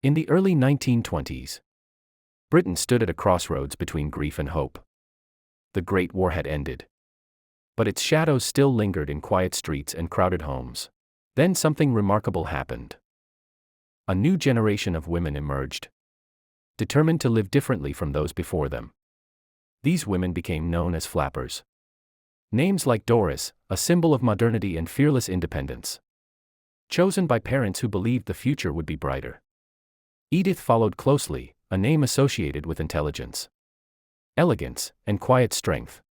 In the early 1920s, Britain stood at a crossroads between grief and hope. The Great War had ended, but its shadows still lingered in quiet streets and crowded homes. Then something remarkable happened. A new generation of women emerged, determined to live differently from those before them. These women became known as flappers. Names like Doris, a symbol of modernity and fearless independence, chosen by parents who believed the future would be brighter. Edith followed closely, a name associated with intelligence, elegance, and quiet strength.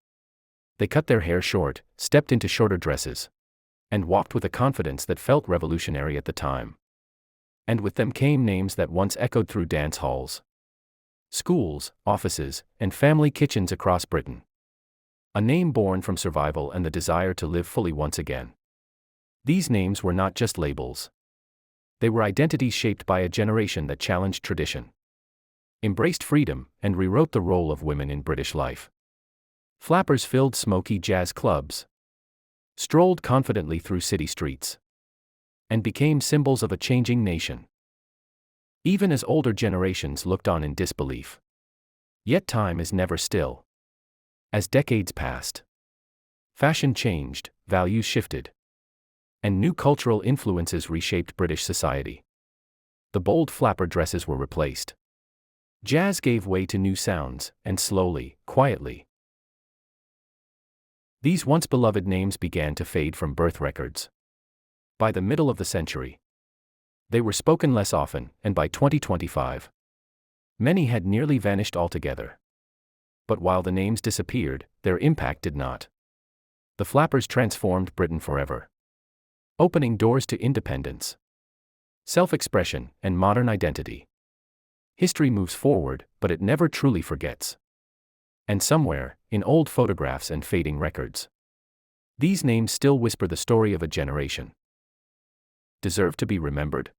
They cut their hair short, stepped into shorter dresses, and walked with a confidence that felt revolutionary at the time. And with them came names that once echoed through dance halls, schools, offices, and family kitchens across Britain. A name born from survival and the desire to live fully once again. These names were not just labels. They were identities shaped by a generation that challenged tradition, embraced freedom, and rewrote the role of women in British life. Flappers filled smoky jazz clubs, strolled confidently through city streets, and became symbols of a changing nation. Even as older generations looked on in disbelief. Yet time is never still. As decades passed, fashion changed, values shifted, and new cultural influences reshaped British society. The bold flapper dresses were replaced. Jazz gave way to new sounds, and slowly, quietly, these once beloved names began to fade from birth records. By the middle of the century, they were spoken less often, and by 2025, many had nearly vanished altogether. But while the names disappeared, their impact did not. The flappers transformed Britain forever, opening doors to independence, self-expression, and modern identity. History moves forward, but it never truly forgets. And somewhere, in old photographs and fading records, these names still whisper the story of a generation. Deserve to be remembered.